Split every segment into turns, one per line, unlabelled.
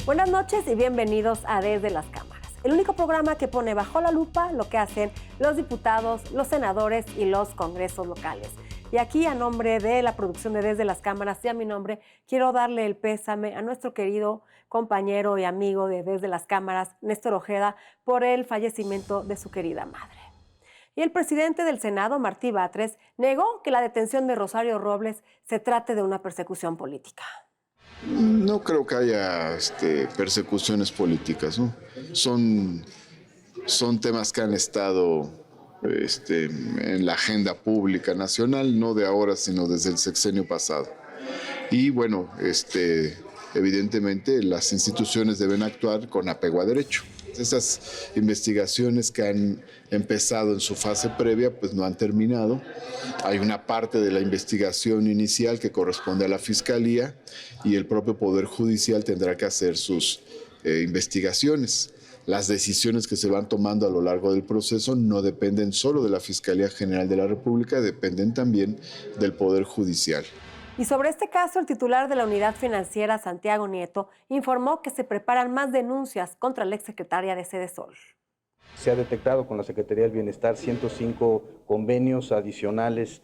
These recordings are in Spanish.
Buenas noches y bienvenidos a Desde las Cámaras, el único programa que pone bajo la lupa lo que hacen los diputados, los senadores y los congresos locales. Y aquí, a nombre de la producción de Desde las Cámaras y a mi nombre, quiero darle el pésame a nuestro querido compañero y amigo de Desde las Cámaras, Néstor Ojeda, por el fallecimiento de su querida madre. Y el presidente del Senado, Martí Batres, negó que la detención de Rosario Robles se trate de una persecución política.
No creo que haya persecuciones políticas, ¿no? Son temas que han estado en la agenda pública nacional, no de ahora, sino desde el sexenio pasado. Y bueno, evidentemente las instituciones deben actuar con apego a derecho. Esas investigaciones que han empezado en su fase previa, pues no han terminado. Hay una parte de la investigación inicial que corresponde a la Fiscalía y el propio Poder Judicial tendrá que hacer sus investigaciones. Las decisiones que se van tomando a lo largo del proceso no dependen solo de la Fiscalía General de la República, dependen también del Poder Judicial.
Y sobre este caso, el titular de la Unidad Financiera, Santiago Nieto, informó que se preparan más denuncias contra la exsecretaria de Sedesol.
Se ha detectado con la Secretaría del Bienestar 105 convenios adicionales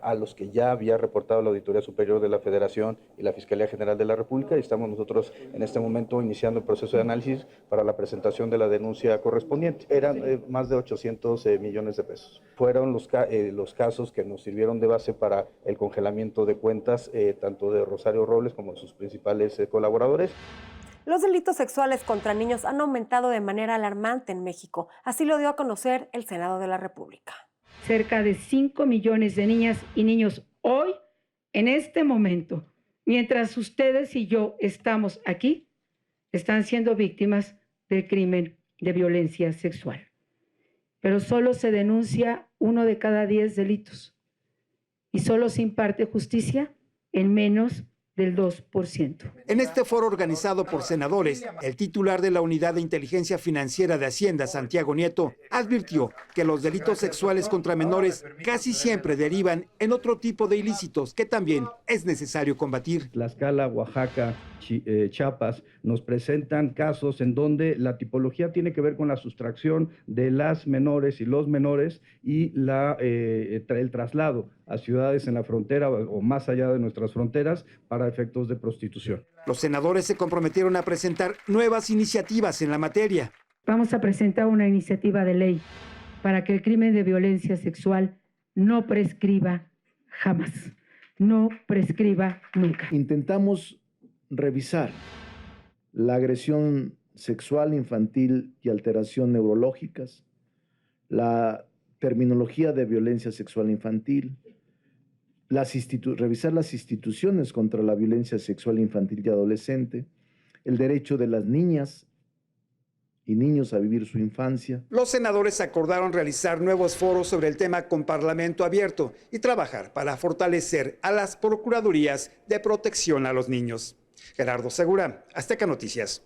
a los que ya había reportado la Auditoría Superior de la Federación y la Fiscalía General de la República, y estamos nosotros en este momento iniciando el proceso de análisis para la presentación de la denuncia correspondiente. Eran más de 800 millones de pesos. Fueron los casos que nos sirvieron de base para el congelamiento de cuentas tanto de Rosario Robles como de sus principales colaboradores.
Los delitos sexuales contra niños han aumentado de manera alarmante en México. Así lo dio a conocer el Senado de la República.
Cerca de 5 millones de niñas y niños hoy, en este momento, mientras ustedes y yo estamos aquí, están siendo víctimas del crimen de violencia sexual. Pero solo se denuncia 1 de cada 10 delitos y solo se imparte justicia en menos del 2%.
En este foro organizado por senadores, el titular de la Unidad de Inteligencia Financiera de Hacienda, Santiago Nieto, advirtió que los delitos sexuales contra menores casi siempre derivan en otro tipo de ilícitos que también es necesario combatir.
Tlaxcala, Oaxaca, Chiapas nos presentan casos en donde la tipología tiene que ver con la sustracción de las menores y los menores y el traslado a ciudades en la frontera o más allá de nuestras fronteras para efectos de prostitución.
Los senadores se comprometieron a presentar nuevas iniciativas en la materia.
Vamos a presentar una iniciativa de ley para que el crimen de violencia sexual no prescriba jamás, no prescriba nunca.
Intentamos revisar la agresión sexual infantil y alteración neurológicas, la terminología de violencia sexual infantil, revisar las instituciones contra la violencia sexual infantil y adolescente, el derecho de las niñas y niños a vivir su infancia.
Los senadores acordaron realizar nuevos foros sobre el tema con Parlamento abierto y trabajar para fortalecer a las procuradurías de protección a los niños. Gerardo Segura, Azteca Noticias.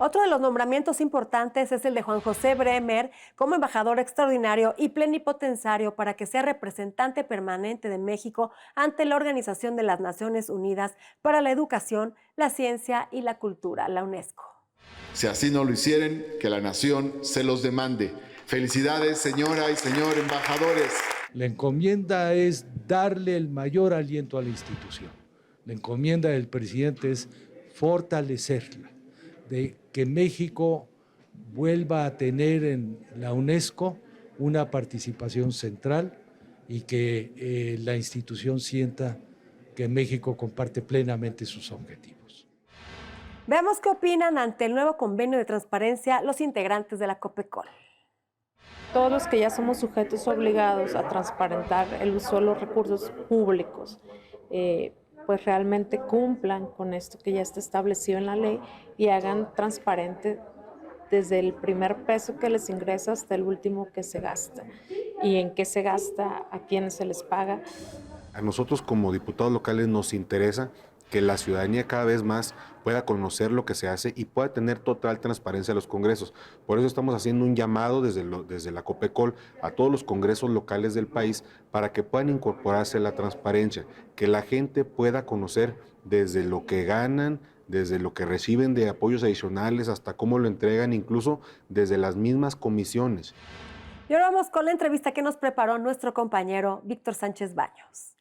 Otro de los nombramientos importantes es el de Juan José Bremer como embajador extraordinario y plenipotenciario para que sea representante permanente de México ante la Organización de las Naciones Unidas para la Educación, la Ciencia y la Cultura, la UNESCO.
Si así no lo hicieren, que la nación se los demande. Felicidades, señora y señor embajadores.
La encomienda es darle el mayor aliento a la institución. La encomienda del presidente es fortalecerla, de que México vuelva a tener en la UNESCO una participación central y que la institución sienta que México comparte plenamente sus objetivos.
Veamos qué opinan ante el nuevo convenio de transparencia los integrantes de la COPECOL.
Todos los que ya somos sujetos obligados a transparentar el uso de los recursos públicos, pues realmente cumplan con esto que ya está establecido en la ley y hagan transparente desde el primer peso que les ingresa hasta el último que se gasta y en qué se gasta, a quiénes se les paga.
A nosotros como diputados locales nos interesa que la ciudadanía cada vez más pueda conocer lo que se hace y pueda tener total transparencia en los congresos. Por eso estamos haciendo un llamado desde la COPECOL a todos los congresos locales del país para que puedan incorporarse la transparencia, que la gente pueda conocer desde lo que ganan desde lo que reciben de apoyos adicionales hasta cómo lo entregan, incluso desde las mismas comisiones.
Y ahora vamos con la entrevista que nos preparó nuestro compañero Víctor Sánchez Baños.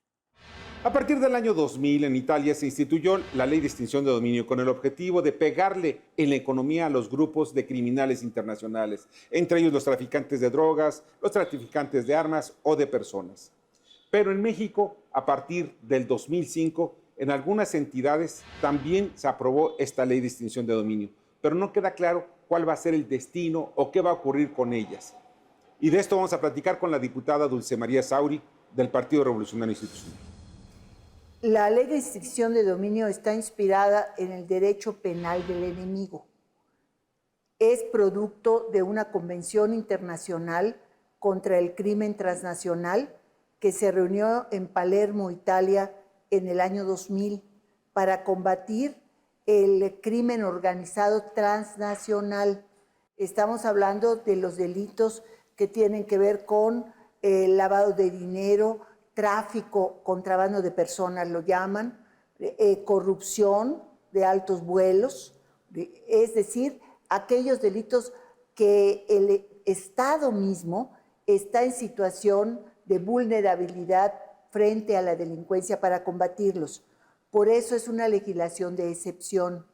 A partir del año 2000 en Italia se instituyó la ley de extinción de dominio con el objetivo de pegarle en la economía a los grupos de criminales internacionales, entre ellos los traficantes de drogas, los traficantes de armas o de personas. Pero en México, a partir del 2005, en algunas entidades también se aprobó esta ley de extinción de dominio, pero no queda claro cuál va a ser el destino o qué va a ocurrir con ellas. Y de esto vamos a platicar con la diputada Dulce María Sauri del Partido Revolucionario Institucional.
La ley de extinción de dominio está inspirada en el derecho penal del enemigo. Es producto de una convención internacional contra el crimen transnacional que se reunió en Palermo, Italia, en el año 2000 para combatir el crimen organizado transnacional. Estamos hablando de los delitos que tienen que ver con lavado de dinero, tráfico, contrabando de personas lo llaman, corrupción de altos vuelos, es decir, aquellos delitos que el Estado mismo está en situación de vulnerabilidad frente a la delincuencia para combatirlos. Por eso es una legislación de excepción.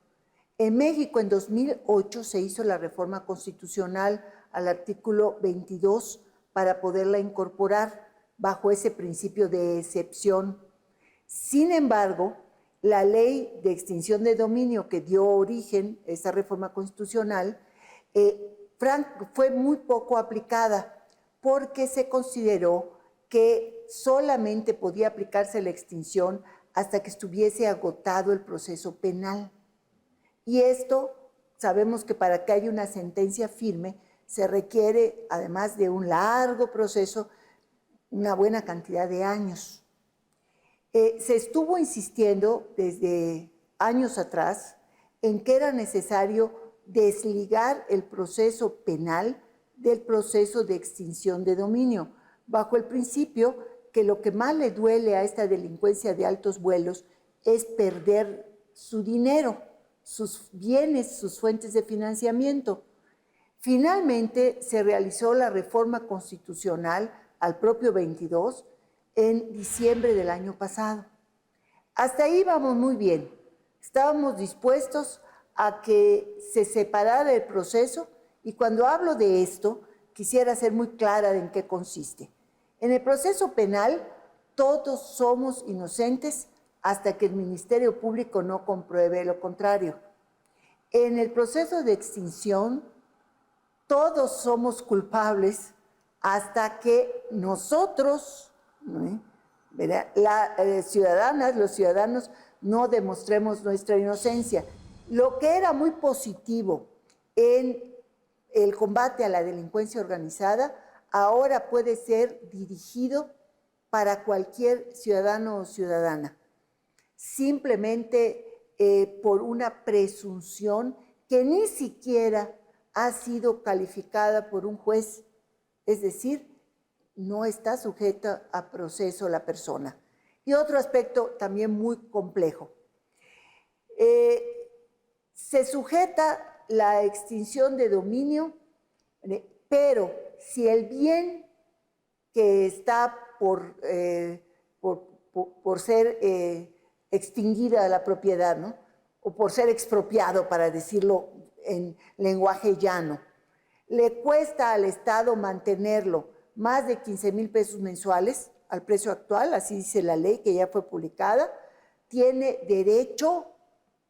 En México, en 2008, se hizo la reforma constitucional al artículo 22 para poderla incorporar bajo ese principio de excepción. Sin embargo, la ley de extinción de dominio que dio origen a esa reforma constitucional fue muy poco aplicada porque se consideró que solamente podía aplicarse la extinción hasta que estuviese agotado el proceso penal. Y esto, sabemos que para que haya una sentencia firme se requiere, además de un largo proceso, una buena cantidad de años. Se estuvo insistiendo desde años atrás en que era necesario desligar el proceso penal del proceso de extinción de dominio, bajo el principio que lo que más le duele a esta delincuencia de altos vuelos es perder su dinero, sus bienes, sus fuentes de financiamiento. Finalmente se realizó la reforma constitucional al propio 22 en diciembre del año pasado. Hasta ahí vamos muy bien. Estábamos dispuestos a que se separara el proceso y cuando hablo de esto, quisiera ser muy clara de en qué consiste. En el proceso penal, todos somos inocentes hasta que el Ministerio Público no compruebe lo contrario. En el proceso de extinción, todos somos culpables hasta que nosotros, las ciudadanas, los ciudadanos, no demostremos nuestra inocencia. Lo que era muy positivo en el combate a la delincuencia organizada, ahora puede ser dirigido para cualquier ciudadano o ciudadana, simplemente por una presunción que ni siquiera ha sido calificada por un juez, es decir, no está sujeta a proceso la persona. Y otro aspecto también muy complejo. Se sujeta la extinción de dominio, pero si el bien que está por ser extinguida la propiedad, ¿no? O por ser expropiado, para decirlo en lenguaje llano, le cuesta al Estado mantenerlo más de 15,000 pesos mensuales al precio actual, así dice la ley que ya fue publicada, tiene derecho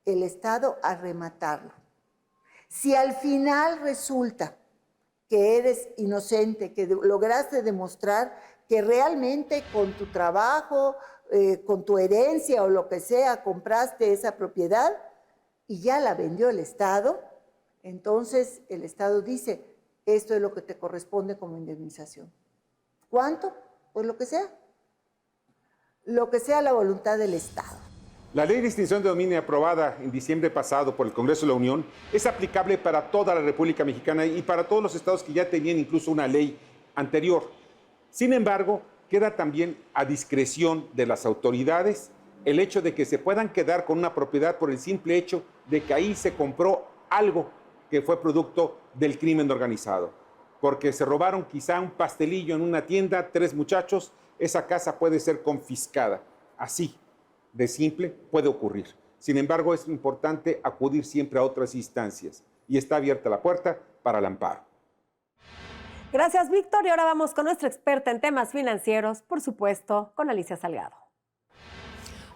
el Estado a rematarlo. Si al final resulta que eres inocente, que lograste demostrar que realmente con tu trabajo, con tu herencia o lo que sea, compraste esa propiedad y ya la vendió el Estado, entonces el Estado dice, esto es lo que te corresponde como indemnización. ¿Cuánto? Pues lo que sea. Lo que sea la voluntad del Estado.
La ley de extinción de dominio aprobada en diciembre pasado por el Congreso de la Unión es aplicable para toda la República Mexicana y para todos los estados que ya tenían incluso una ley anterior. Sin embargo, queda también a discreción de las autoridades el hecho de que se puedan quedar con una propiedad por el simple hecho de que ahí se compró algo que fue producto del crimen organizado. Porque se robaron quizá un pastelillo en una tienda, 3 muchachos, esa casa puede ser confiscada. Así de simple puede ocurrir. Sin embargo, es importante acudir siempre a otras instancias y está abierta la puerta para el amparo.
Gracias, Víctor. Y ahora vamos con nuestra experta en temas financieros, por supuesto, con Alicia Salgado.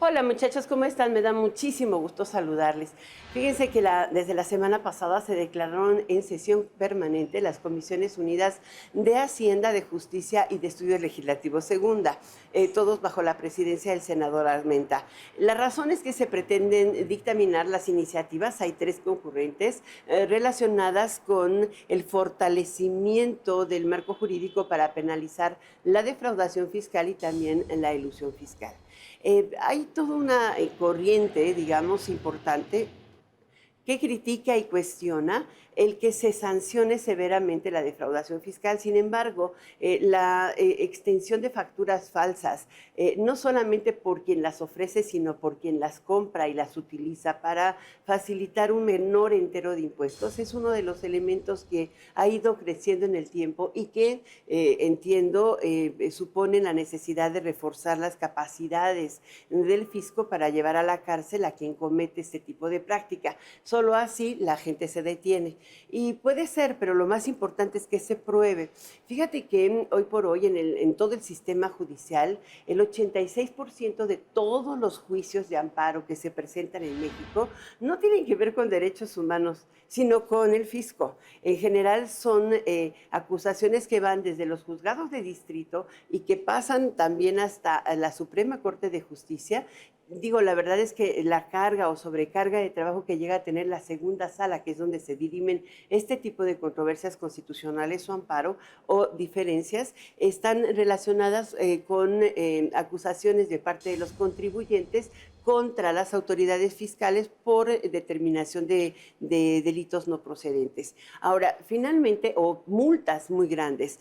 Hola muchachos, ¿cómo están? Me da muchísimo gusto saludarles. Fíjense que desde la semana pasada se declararon en sesión permanente las Comisiones Unidas de Hacienda, de Justicia y de Estudios Legislativos Segunda, todos bajo la presidencia del senador Armenta. La razón es que se pretenden dictaminar las iniciativas, hay 3 concurrentes, relacionadas con el fortalecimiento del marco jurídico para penalizar la defraudación fiscal y también la elusión fiscal. Hay toda una corriente, digamos, importante que critica y cuestiona el que se sancione severamente la defraudación fiscal. Sin embargo, la extensión de facturas falsas, no solamente por quien las ofrece, sino por quien las compra y las utiliza para facilitar un menor entero de impuestos, es uno de los elementos que ha ido creciendo en el tiempo y que, entiendo, supone la necesidad de reforzar las capacidades del fisco para llevar a la cárcel a quien comete este tipo de práctica. Solo así la gente se detiene. Y puede ser, pero lo más importante es que se pruebe. Fíjate que hoy por hoy en todo el sistema judicial, el 86% de todos los juicios de amparo que se presentan en México no tienen que ver con derechos humanos, sino con el fisco. En general son acusaciones que van desde los juzgados de distrito y que pasan también hasta la Suprema Corte de Justicia. Digo, la verdad es que la carga o sobrecarga de trabajo que llega a tener la segunda sala, que es donde se dirimen este tipo de controversias constitucionales o amparo o diferencias, están relacionadas con acusaciones de parte de los contribuyentes contra las autoridades fiscales por determinación de delitos no procedentes. Ahora, finalmente, o multas muy grandes,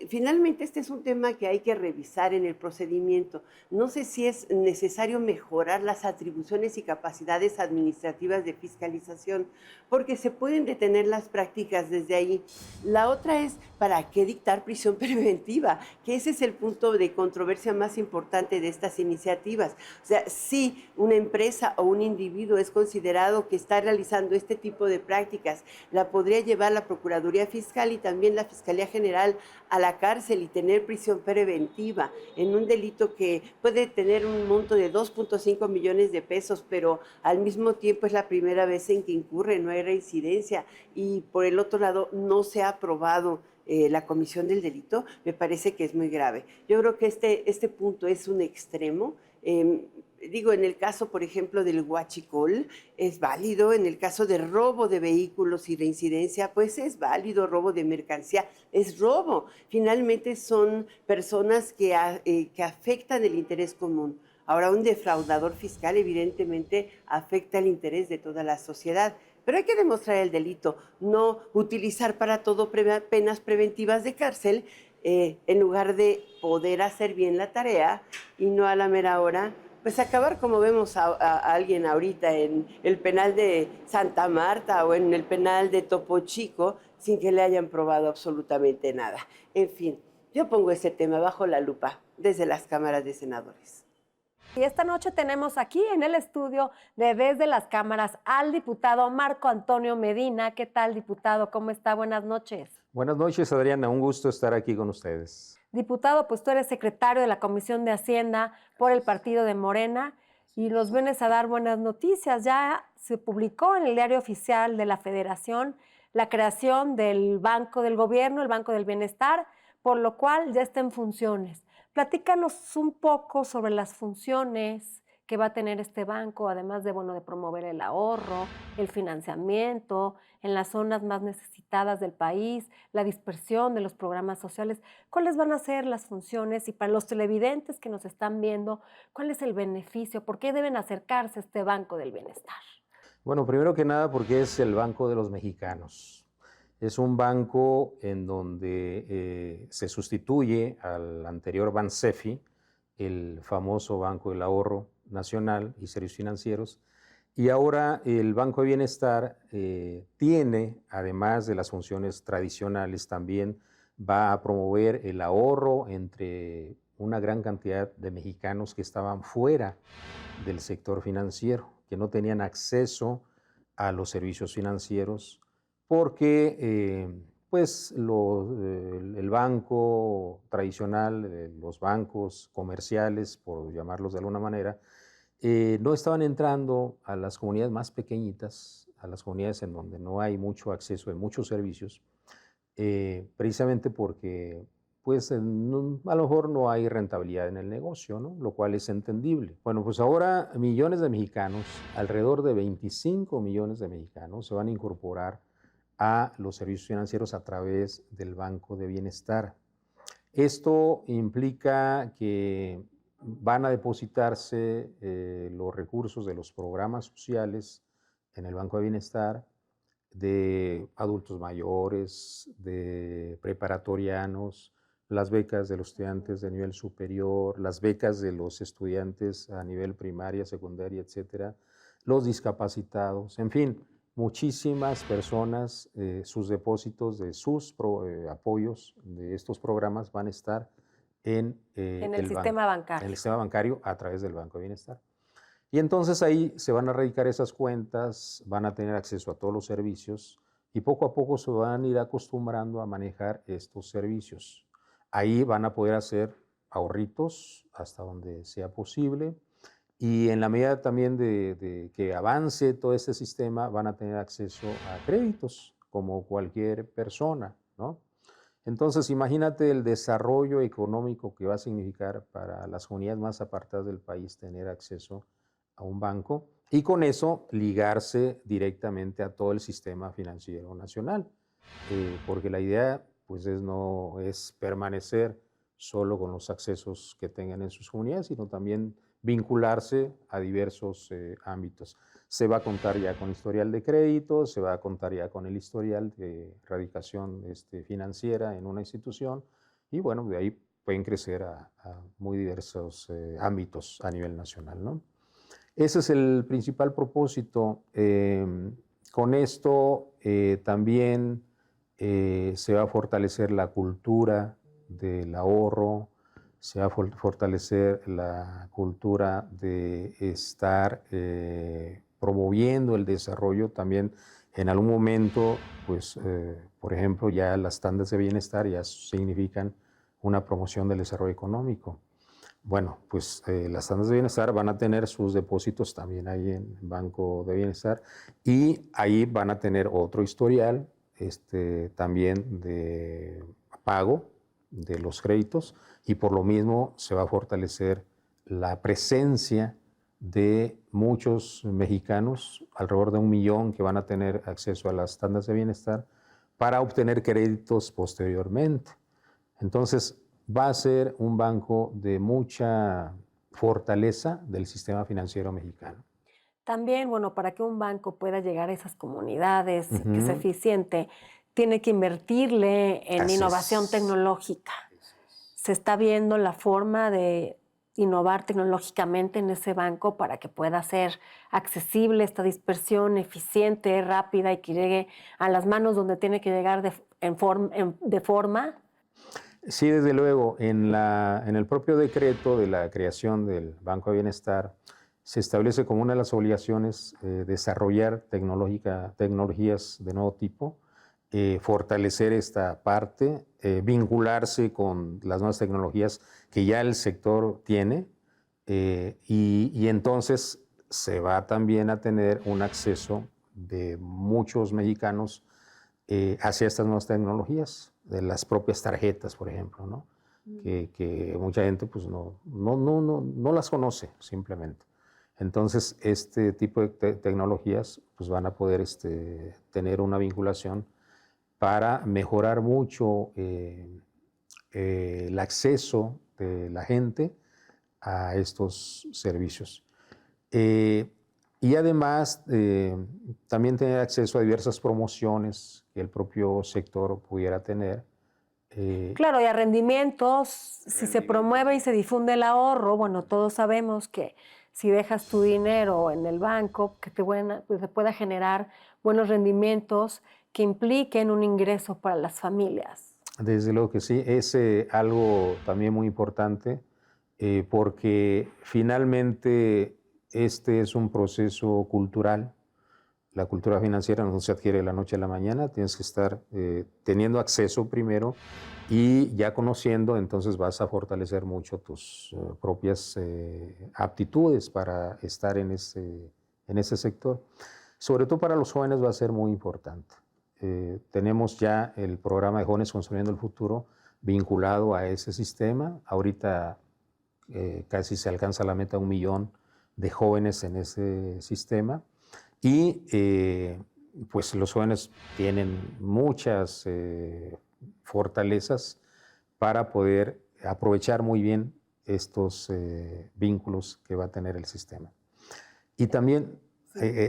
finalmente este es un tema que hay que revisar en el procedimiento. No sé si es necesario mejorar las atribuciones y capacidades administrativas de fiscalización, porque se pueden detener las prácticas desde ahí. La otra es, ¿para qué dictar prisión preventiva? Que ese es el punto de controversia más importante de estas iniciativas. O sea, sí, una empresa o un individuo es considerado que está realizando este tipo de prácticas, la podría llevar la Procuraduría Fiscal y también la Fiscalía General a la cárcel y tener prisión preventiva en un delito que puede tener un monto de 2.5 millones de pesos, pero al mismo tiempo es la primera vez en que incurre, no hay reincidencia y por el otro lado no se ha aprobado la comisión del delito. Me parece que es muy grave. Yo creo que este punto es un extremo. Digo, en el caso, por ejemplo, del huachicol, es válido. En el caso de robo de vehículos y reincidencia, pues es válido. Robo de mercancía es robo. Finalmente son personas que afectan el interés común. Ahora, un defraudador fiscal evidentemente afecta el interés de toda la sociedad. Pero hay que demostrar el delito, no utilizar para todo penas preventivas de cárcel en lugar de poder hacer bien la tarea y no a la mera hora, pues acabar como vemos a alguien ahorita en el penal de Santa Marta o en el penal de Topo Chico sin que le hayan probado absolutamente nada. En fin, yo pongo este tema bajo la lupa desde las cámaras de senadores.
Y esta noche tenemos aquí en el estudio de Desde las Cámaras al diputado Marco Antonio Medina. ¿Qué tal, diputado? ¿Cómo está? Buenas noches.
Buenas noches, Adriana. Un gusto estar aquí con ustedes.
Diputado, pues tú eres secretario de la Comisión de Hacienda por el partido de Morena y nos vienes a dar buenas noticias. Ya se publicó en el Diario Oficial de la Federación la creación del Banco del Gobierno, el Banco del Bienestar, por lo cual ya está en funciones. Platícanos un poco sobre las funciones que va a tener este banco, además de, bueno, de promover el ahorro, el financiamiento en las zonas más necesitadas del país, la dispersión de los programas sociales. ¿Cuáles van a ser las funciones? Y para los televidentes que nos están viendo, ¿cuál es el beneficio? ¿Por qué deben acercarse a este Banco del Bienestar?
Bueno, primero que nada porque es el Banco de los Mexicanos. Es un banco en donde se sustituye al anterior Bansefi, el famoso Banco del Ahorro nacional y servicios financieros. Y ahora el Banco de Bienestar tiene, además de las funciones tradicionales, también va a promover el ahorro entre una gran cantidad de mexicanos que estaban fuera del sector financiero, que no tenían acceso a los servicios financieros, porque pues el banco tradicional, los bancos comerciales, por llamarlos de alguna manera, no estaban entrando a las comunidades más pequeñitas, a las comunidades en donde no hay mucho acceso a muchos servicios, precisamente porque pues a lo mejor no hay rentabilidad en el negocio, ¿no? Lo cual es entendible. Bueno, pues ahora millones de mexicanos, alrededor de 25 millones de mexicanos, se van a incorporar a los servicios financieros a través del Banco de Bienestar. Esto implica que van a depositarse los recursos de los programas sociales en el Banco de Bienestar, de adultos mayores, de preparatorianos, las becas de los estudiantes de nivel superior, las becas de los estudiantes a nivel primaria, secundaria, etcétera, los discapacitados, en fin, muchísimas personas, sus depósitos de sus apoyos de estos programas van a estar en
el sistema bancario.
En el sistema bancario a través del Banco de Bienestar. Y entonces ahí se van a radicar esas cuentas, van a tener acceso a todos los servicios y poco a poco se van a ir acostumbrando a manejar estos servicios. Ahí van a poder hacer ahorritos hasta donde sea posible y en la medida también de que avance todo este sistema van a tener acceso a créditos como cualquier persona, ¿no? Entonces imagínate el desarrollo económico que va a significar para las comunidades más apartadas del país tener acceso a un banco y con eso ligarse directamente a todo el sistema financiero nacional, porque la idea pues no es permanecer solo con los accesos que tengan en sus comunidades, sino también vincularse a diversos ámbitos. Se va a contar ya con historial de crédito, se va a contar ya con el historial de radicación financiera en una institución y bueno, de ahí pueden crecer a muy diversos ámbitos a nivel nacional, ¿no? Ese es el principal propósito. Con esto también se va a fortalecer la cultura del ahorro, se va a fortalecer la cultura de estar promoviendo el desarrollo también. En algún momento, pues, por ejemplo, ya las tandas de bienestar ya significan una promoción del desarrollo económico. Bueno, pues las tandas de bienestar van a tener sus depósitos también ahí en el Banco de Bienestar y ahí van a tener otro historial también de pago de los créditos y por lo mismo se va a fortalecer la presencia de muchos mexicanos, alrededor de 1 millón que van a tener acceso a las tandas de bienestar para obtener créditos posteriormente. Entonces, va a ser un banco de mucha fortaleza del sistema financiero mexicano.
También, bueno, para que un banco pueda llegar a esas comunidades, que sea eficiente, tiene que invertirle en innovación tecnológica. Se está viendo la forma de innovar tecnológicamente en ese banco para que pueda ser accesible esta dispersión eficiente, rápida y que llegue a las manos donde tiene que llegar de forma.
Sí, desde luego. En el propio decreto de la creación del Banco de Bienestar se establece como una de las obligaciones desarrollar tecnologías de nuevo tipo, fortalecer esta parte, vincularse con las nuevas tecnologías que ya el sector tiene y entonces se va también a tener un acceso de muchos mexicanos hacia estas nuevas tecnologías, de las propias tarjetas, por ejemplo, ¿no? Que mucha gente pues no las conoce simplemente. Entonces, este tipo de tecnologías pues van a poder tener una vinculación para mejorar mucho el acceso de la gente a estos servicios. Y además, también tener acceso a diversas promociones que el propio sector pudiera tener.
Claro, y a rendimientos, si se promueve y se difunde el ahorro, bueno, todos sabemos que si dejas tu dinero en el banco, que te pueda generar buenos rendimientos que impliquen un ingreso para las familias.
Desde luego que sí, es algo también muy importante porque finalmente este es un proceso cultural. La cultura financiera no se adquiere de la noche a la mañana, tienes que estar teniendo acceso primero y ya conociendo, entonces vas a fortalecer mucho tus propias aptitudes para estar en ese sector. Sobre todo para los jóvenes va a ser muy importante. Tenemos ya el programa de Jóvenes Construyendo el Futuro vinculado a ese sistema. Ahorita casi se alcanza la meta de 1 millón de jóvenes en ese sistema. Y pues los jóvenes tienen muchas fortalezas para poder aprovechar muy bien estos vínculos que va a tener el sistema. Y también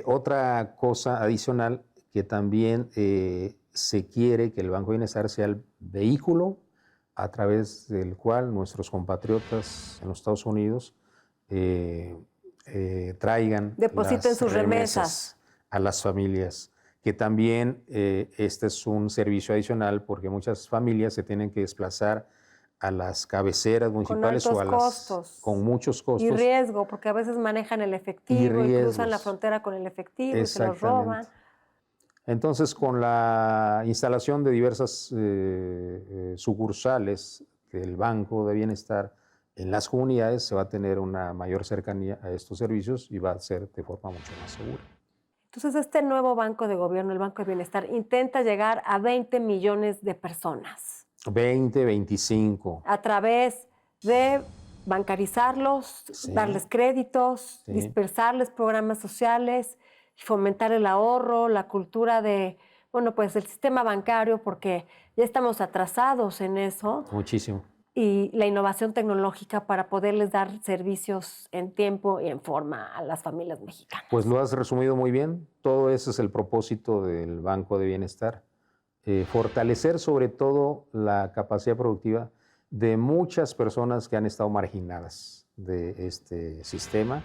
otra cosa adicional que también se quiere que el Banco de Bienestar sea el vehículo a través del cual nuestros compatriotas en los Estados Unidos
depositen sus remesas
a las familias, que también este es un servicio adicional porque muchas familias se tienen que desplazar a las cabeceras municipales
con
o a
costos.
Con muchos costos.
Y riesgo, porque a veces manejan el efectivo y cruzan la frontera con el efectivo y se los roban.
Entonces, con la instalación de diversas sucursales del Banco de Bienestar en las comunidades, se va a tener una mayor cercanía a estos servicios y va a ser de forma mucho más segura.
Entonces, este nuevo Banco de Gobierno, el Banco de Bienestar, intenta llegar a 20 millones de personas.
20, 25.
A través de bancarizarlos, darles créditos, dispersarles programas sociales, fomentar el ahorro, la cultura de, pues el sistema bancario, porque ya estamos atrasados en eso.
Muchísimo.
Y la innovación tecnológica para poderles dar servicios en tiempo y en forma a las familias mexicanas.
Pues lo has resumido muy bien. Todo ese es el propósito del Banco de Bienestar. Fortalecer sobre todo la capacidad productiva de muchas personas que han estado marginadas de este sistema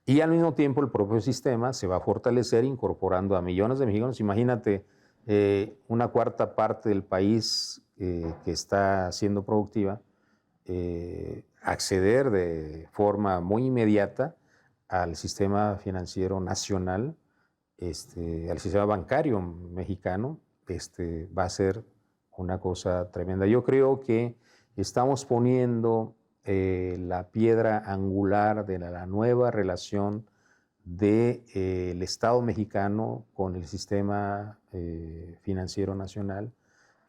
y al mismo tiempo el propio sistema se va a fortalecer incorporando a millones de mexicanos. Imagínate una cuarta parte del país que está siendo productiva, acceder de forma muy inmediata al sistema financiero nacional, al sistema bancario mexicano, va a ser una cosa tremenda. Yo creo que estamos poniendo la piedra angular de la nueva relación del Estado mexicano con el sistema financiero nacional,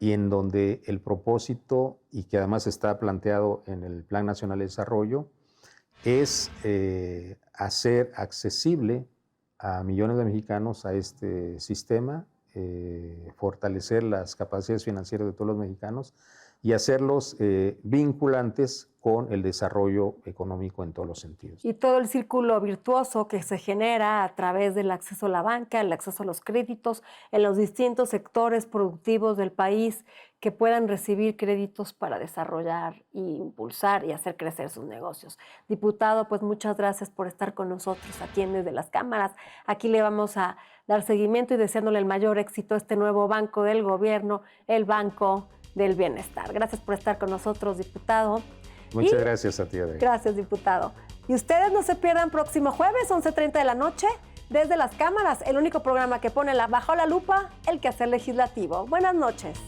y en donde el propósito, y que además está planteado en el Plan Nacional de Desarrollo, es hacer accesible a millones de mexicanos a este sistema, fortalecer las capacidades financieras de todos los mexicanos y hacerlos vinculantes con el desarrollo económico en todos los sentidos.
Y todo el círculo virtuoso que se genera a través del acceso a la banca, el acceso a los créditos en los distintos sectores productivos del país que puedan recibir créditos para desarrollar e impulsar y hacer crecer sus negocios. Diputado, pues muchas gracias por estar con nosotros aquí en Desde las Cámaras. Aquí le vamos a dar seguimiento y deseándole el mayor éxito a este nuevo Banco del Gobierno, el Banco del Bienestar. Gracias por estar con nosotros, diputado.
Muchas gracias a ti, Adriana.
Gracias, diputado. Y ustedes no se pierdan próximo jueves, 11:30 de la noche, Desde las Cámaras, el único programa que pone bajo la lupa el quehacer legislativo. Buenas noches.